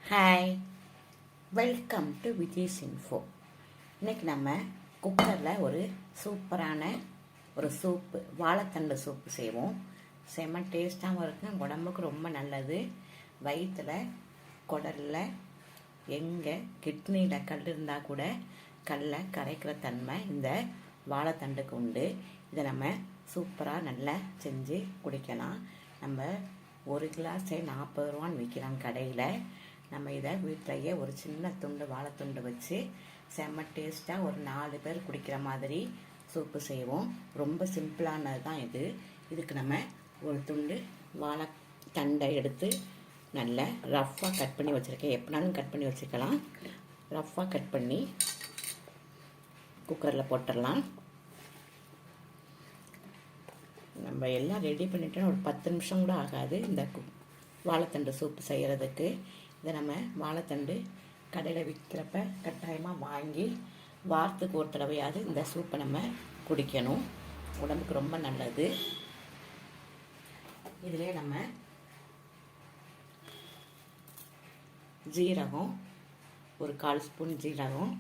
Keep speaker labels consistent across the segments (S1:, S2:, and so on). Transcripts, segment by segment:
S1: Hi, welcome to Vijay's info. இன்றைக்கி நம்ம குக்கரில் ஒரு சூப்பரான ஒரு சூப்பு, வாழைத்தண்டு சூப்பு செய்வோம். செம்ம டேஸ்ட்டாகவும் இருக்கும், உடம்புக்கு ரொம்ப நல்லது. வயிற்றில், குடலில், எங்கே கிட்னியில் கல் இருந்தால் கூட கல்லை கரைக்கிற தன்மை இந்த வாழைத்தண்டுக்கு உண்டு. இதை நம்ம சூப்பராக நல்லா செஞ்சு குடிக்கலாம். நம்ம ஒரு கிளாஸே 40 ரூபான்னு விற்கிறாங்க கடையில். நம்ம இதை வீட்டிலையே ஒரு சின்ன துண்டு வாழைத்துண்டு வச்சு செம்ம டேஸ்ட்டாக ஒரு 4 பேர் குடிக்கிற மாதிரி சூப்பு செய்வோம். ரொம்ப சிம்பிளானது தான் இது. இதுக்கு நம்ம ஒரு துண்டு வாழைத்தண்டை எடுத்து நல்லா ரஃப்பாக கட் பண்ணி வச்சுருக்கேன். எப்படினாலும் கட் பண்ணி வச்சுக்கலாம். ரஃப்பாக கட் பண்ணி குக்கரில் போட்டுடலாம். நம்ம எல்லாம் ரெடி பண்ணிட்டோன்னா ஒரு 10 நிமிஷம் கூட ஆகாது இந்த வாழைத்தண்டு சூப்பு செய்கிறதுக்கு. இதை நம்ம வாழைத்தண்டு கடையில் விற்கிறப்ப கட்டாயமாக வாங்கி வாரத்துக்கு ஒரு தடவையாவது இந்த சூப்பை நம்ம குடிக்கணும். உடம்புக்கு ரொம்ப நல்லது. இதிலே நம்ம ஜீரகம், ஒரு 1/4 ஸ்பூன் ஜீரகம்,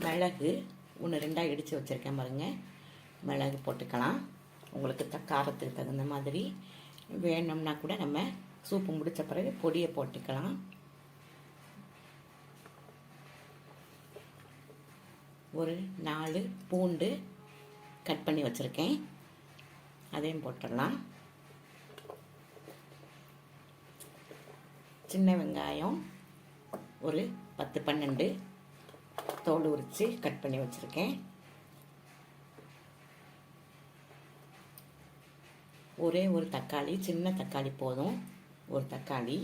S1: மிளகு 1-2 இடித்து வச்சுருக்கேன் பாருங்கள். மிளகு போட்டுக்கலாம். உங்களுக்கு காரத்துக்கு தகுந்த மாதிரி வேணும்னா கூட நம்ம சூப்பு முடித்த பிறகு பொடியை போட்டுக்கலாம். ஒரு 4 பூண்டு கட் பண்ணி வச்சுருக்கேன், அதையும் போட்டுடலாம். சின்ன வெங்காயம் ஒரு 10-12 தோல் உரித்து கட் பண்ணி வச்சுருக்கேன். ஒரே ஒரு தக்காளி, சின்ன தக்காளி போதும், ஒரு தக்காளி.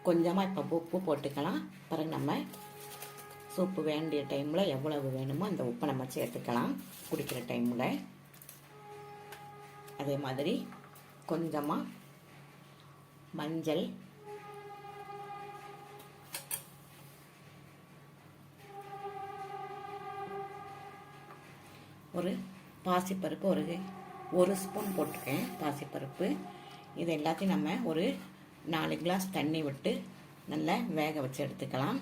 S1: கொஞ்சமாக இப்போ உப்பு போட்டுக்கலாம். பிறகு நம்ம சூப்பு வேண்டிய டைமில் எவ்வளவு வேணுமோ அந்த உப்பை நம்ம சேர்த்துக்கலாம் குடிக்கிற டைமில். அதே மாதிரி கொஞ்சமாக மஞ்சள், ஒரு பாசிப்பருப்பு ஒரு ஸ்பூன் போட்டிருக்கேன் பாசிப்பருப்பு. இது எல்லாத்தையும் நம்ம ஒரு 4 கிளாஸ் தண்ணி விட்டு நல்லா வேக வச்சு எடுத்துக்கலாம்.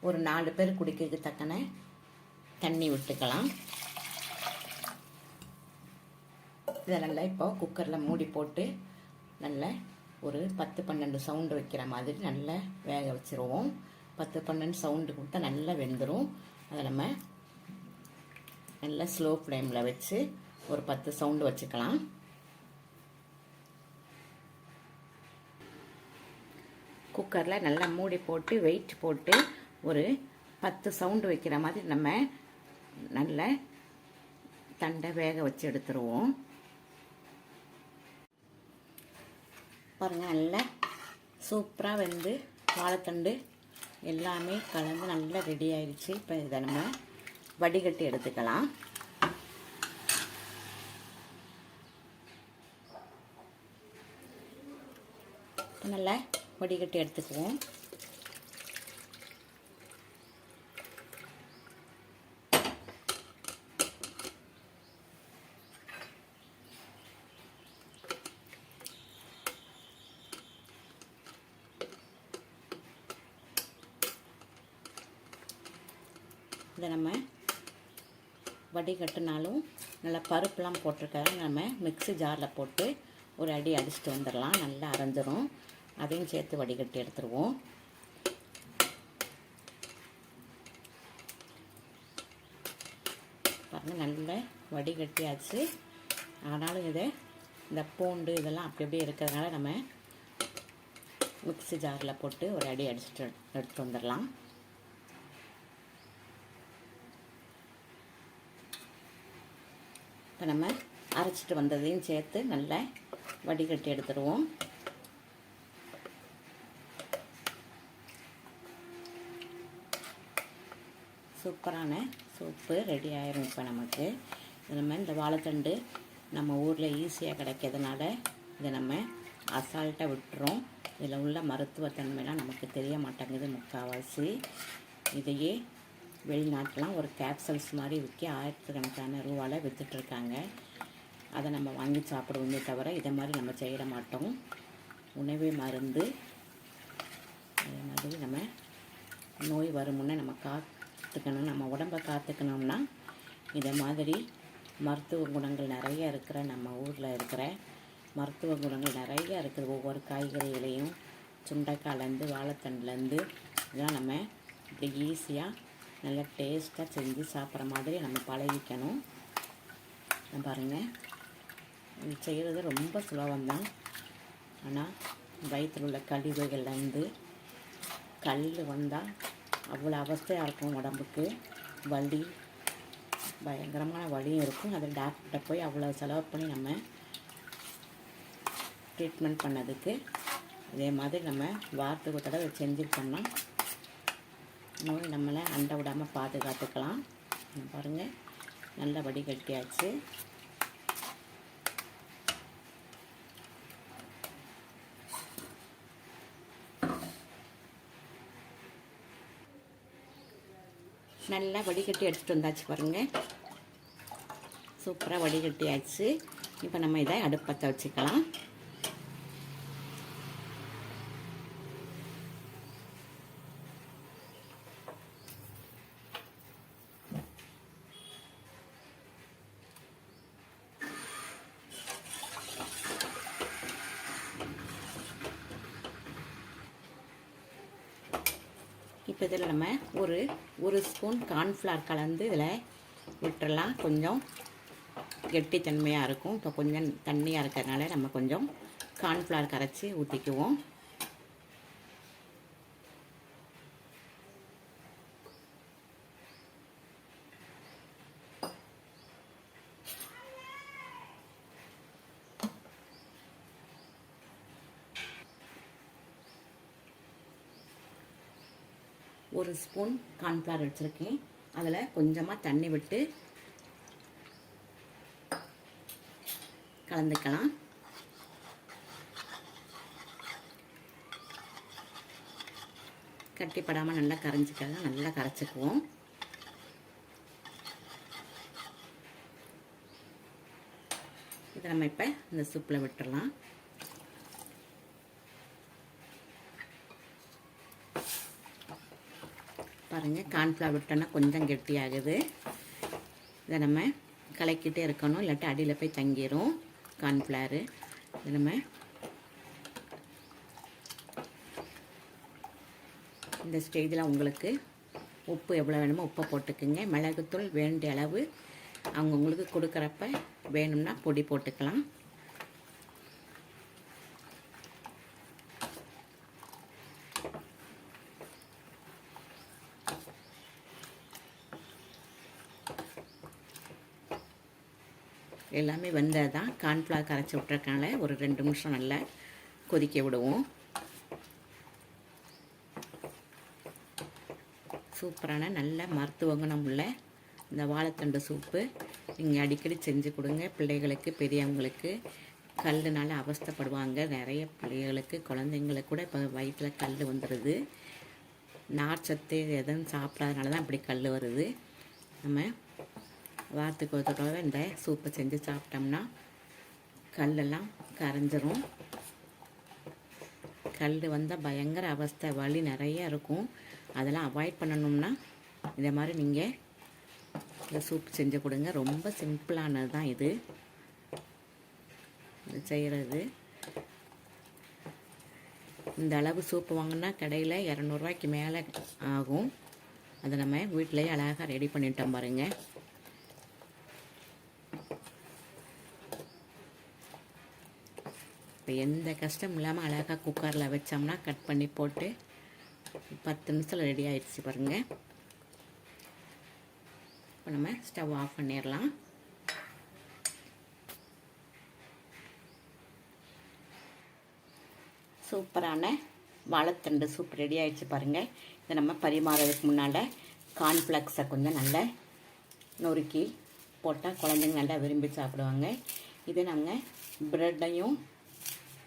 S1: ஒரு 4 பேர் குடிக்கிறதுக்கு தக்கன தண்ணி விட்டுக்கலாம். இதை நல்லா இப்போ குக்கரில் மூடி போட்டு நல்லா ஒரு 10-12 சவுண்டு வைக்கிற மாதிரி நல்லா வேக வச்சுருவோம். 10-12 சவுண்டு கொடுத்தா நல்லா வெந்துடும். அதை நம்ம நல்லா ஸ்லோ ஃப்ளேமில் வச்சு ஒரு 10 சவுண்டு வச்சுக்கலாம். குக்கரில் நல்லா மூடி போட்டு வெயிட் போட்டு ஒரு 10 சவுண்டு வைக்கிற மாதிரி நம்ம நல்லா தண்டை வேக வச்சு எடுத்துருவோம். பாருங்கள், நல்லா சூப்பராக வெந்து வாழைத்தண்டு எல்லாமே கலந்து நல்லா ரெடி ஆயிடுச்சு. இப்போ இதை நம்ம வடிகட்டி எடுத்துக்கலாம். நல்லா வடிகட்டி எடுத்துக்குவோம். இதை நம்ம வடிகட்டினாலும் நல்லா பருப்புலாம் போட்டிருக்காங்க. நம்ம மிக்ஸி ஜாரில் போட்டு ஒரு அடி அடிச்சுட்டு வந்துடலாம். நல்லா அரைஞ்சிரும். அதையும் சேர்த்து வடிகட்டி எடுத்துருவோம். பாருங்கள், நல்லா வடிகட்டியாச்சு. ஆனாலும் இந்த பூண்டு இதெல்லாம் அப்படி அப்படியே இருக்கிறதுனால நம்ம மிக்ஸி ஜாரில் போட்டு ஒரு அடி அடிச்சுட்டு எடுத்துகிட்டு வந்துடலாம். இப்போ நம்ம அரைச்சிட்டு வந்ததையும் சேர்த்து நல்லா வடிகட்டி எடுத்துடுவோம். சூப்பரான சூப்பு ரெடி ஆயிரும். இப்போ நமக்கு நம்ம இந்த வாழைத்தண்டு நம்ம ஊரில் ஈஸியாக கிடைக்கிறதுனால இதை நம்ம அசால்ட்டாக விட்டுறோம். இதில் உள்ள மருத்துவத்தன்மைலாம் நமக்கு தெரிய மாட்டேங்குது முக்கால்வாசி. இதையே வெளிநாட்டெலாம் ஒரு கேப்சல்ஸ் மாதிரி விற்கி ஆயிரக்கணக்கான ரூபாவில் விற்றுட்ருக்காங்க. அதை நம்ம வாங்கி சாப்பிடுவோமே தவிர இதை மாதிரி நம்ம செய்ய மாட்டோம். உணவே மருந்து. அதே மாதிரி நம்ம நோய் வருமுன்னே நம்ம காத்துக்கணும். நம்ம உடம்பை காத்துக்கணும்னா இதை மாதிரி மருத்துவ குணங்கள் நிறைய இருக்கிற நம்ம ஊரில் இருக்கிற மருத்துவ குணங்கள் நிறைய இருக்குது. ஒவ்வொரு காய்கறிகளையும் சுண்டைக்காய்லேருந்து வாழைத்தண்டுலேருந்து இதெல்லாம் நம்ம இப்படி ஈஸியாக நல்லா டேஸ்ட்டாக செஞ்சு சாப்பிட்ற மாதிரி நம்ம பழகிக்கணும். பாருங்கள், இது செய்கிறது ரொம்ப சுலபம்தான். ஆனால் வயிற்றில் உள்ள கழிவுகள்லேருந்து கல் வந்தால் அவ்வளோ அவஸ்தையாக இருக்கும். உடம்புக்கு வலி, பயங்கரமான வலியும் இருக்கும். அதில் டாக்டர்கிட்ட போய் அவ்வளோ செலவு பண்ணி நம்ம ட்ரீட்மெண்ட் பண்ணதுக்கு இதே மாதிரி நம்ம வாரத்துக்கு ஒரு தடவை செஞ்சுக்கிட்டோம்னா நோய் நம்மளை அண்டை விடாமல் பாதுகாத்துக்கலாம். பாருங்கள், நல்லா வடிகட்டியாச்சு. நல்லா வடிகட்டி எடுத்துகிட்டு வந்தாச்சு பாருங்கள். சூப்பராக வடிகட்டியாச்சு. இப்போ நம்ம இதை அடுப்பத்தை வச்சுக்கலாம். இப்போ இதில் நம்ம ஒரு ஸ்பூன் கார்ன்ஃப்ளவர் கலந்து இதில் விட்டுறலாம். கொஞ்சம் கெட்டித்தன்மையாக இருக்கும். இப்போ கொஞ்சம் தண்ணியாக இருக்கிறதுனால நம்ம கொஞ்சம் கார்ன்ஃப்ளவர் கரைச்சி ஊற்றிக்குவோம். ஒரு ஸ்பூன் கார்ன்ஃப்ளவர் வச்சுருக்கேன். அதில் கொஞ்சமாக தண்ணி விட்டு கலந்துக்கலாம். கட்டிப்படாமல் நல்லா கரைஞ்சிக்கலாம். நல்லா கரைச்சிக்குவோம். இதை நம்ம இப்போ இந்த சூப்பில் விட்டுடலாம். பாருங்கள், கார்ன்ஃப்ளவர் விட்டோன்னா கொஞ்சம் கெட்டியாகுது. இதை நம்ம கலக்கிட்டே இருக்கணும், இல்லாட்டி அடியில் போய் தங்கிடும் கார்ன்ஃப்ளவரு. இதை நம்ம இந்த ஸ்டேஜில் உங்களுக்கு உப்பு எவ்வளோ வேணுமோ உப்பை போட்டுக்குங்க. மிளகுத்தூள் வேண்டிய அளவு அவங்கவுங்களுக்கு கொடுக்குறப்ப வேணும்னா பொடி போட்டுக்கலாம். எல்லாமே வெந்தது தான். கார்ன்ஃப்ளவர் கரைச்சி விட்றதுனால ஒரு 2 நிமிஷம் நல்லா கொதிக்க விடுவோம். சூப்பரான நல்ல மருத்துவ குணம் உள்ள இந்த வாழைத்தண்டு சூப்பு நீங்கள் அடிக்கடி செஞ்சு கொடுங்க. பிள்ளைகளுக்கு, பெரியவங்களுக்கு கல்லுனால அவஸ்தைப்படுவாங்க. நிறைய பிள்ளைகளுக்கு, குழந்தைங்களுக்கு கூட இப்போ வயிற்றில் கல் வந்துடுது. நார்ச்சத்து எதுவும் சாப்பிடாதனால தான் இப்படி கல் வருது. நம்ம வாரத்துக்கு ஒரு தடவை இந்த சூப்பை செஞ்சு சாப்பிட்டோம்னா கல்லெல்லாம் கரைஞ்சிரும். கல் வந்தால் பயங்கர அவஸ்தை, வலி நிறைய இருக்கும். அதெல்லாம் அவாய்ட் பண்ணணும்னா இதை மாதிரி நீங்கள் இந்த சூப் செஞ்சு கொடுங்க. ரொம்ப சிம்பிளானது தான் இது செய்கிறது. இந்த அளவு சூப்பு வாங்கினா கடையில் 200 ரூபாய்க்கு மேலே ஆகும். அதை நம்ம வீட்டிலேயே அழகாக ரெடி பண்ணிட்டோம் பாருங்கள். இப்போ எந்த கஷ்டம் இல்லாமல் அழகாக குக்கரில் வச்சோம்னா கட் பண்ணி போட்டு 10 நிமிஷத்தில் ரெடி ஆகிடுச்சு பாருங்கள். இப்போ நம்ம ஸ்டவ் ஆஃப் பண்ணிடலாம். சூப்பரான வாழைத்தண்டு சூப் ரெடி ஆகிடுச்சு பாருங்கள். இதை நம்ம பரிமாறதுக்கு முன்னால் கார்ன்ஃப்ளெக்ஸை கொஞ்சம் நல்லா நொறுக்கி போட்டால் குழந்தைங்க நல்லா விரும்பி சாப்பிடுவாங்க. இதை நாங்கள் ப்ரெட்டையும்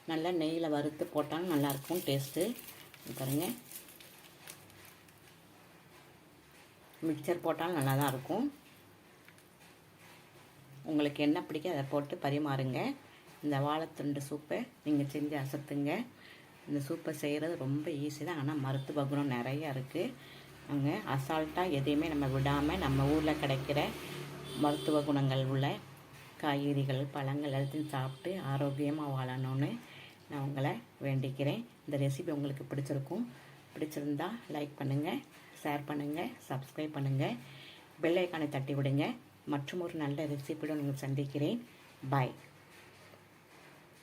S1: நல்லா நெய்யில் வறுத்து போட்டாலும் நல்லாயிருக்கும் டேஸ்ட்டு. பாருங்கள், மிக்சர் போட்டாலும் நல்லா தான் இருக்கும். உங்களுக்கு என்ன பிடிக்கும் அதை போட்டு பரிமாறுங்க. இந்த வாழைத்தண்டு சூப்பை நீங்கள் செஞ்சு அசத்துங்க. இந்த சூப்பை செய்கிறது ரொம்ப ஈஸி தான், ஆனால் மருத்துவ குணம் நிறையா இருக்குது. அங்கே அசால்ட்டாக எதையுமே நம்ம விடாமல் நம்ம ஊரில் கிடைக்கிற மருத்துவ குணங்கள் உள்ள காய்கறிகள் பழங்கள் எல்லாத்தையும் சாப்பிட்டு ஆரோக்கியமாக வாழணும்னு நான் உங்களை வேண்டிக்கிறேன். இந்த ரெசிபி உங்களுக்கு பிடிச்சிருந்தா லைக் பண்ணுங்கள், ஷேர் பண்ணுங்கள், சப்ஸ்கிரைப் பண்ணுங்கள், பெல் ஐக்கானை தட்டி விடுங்க. மற்றும் ஒரு நல்ல ரெசிபியுடன் உங்களை சந்திக்கிறேன். பாய்.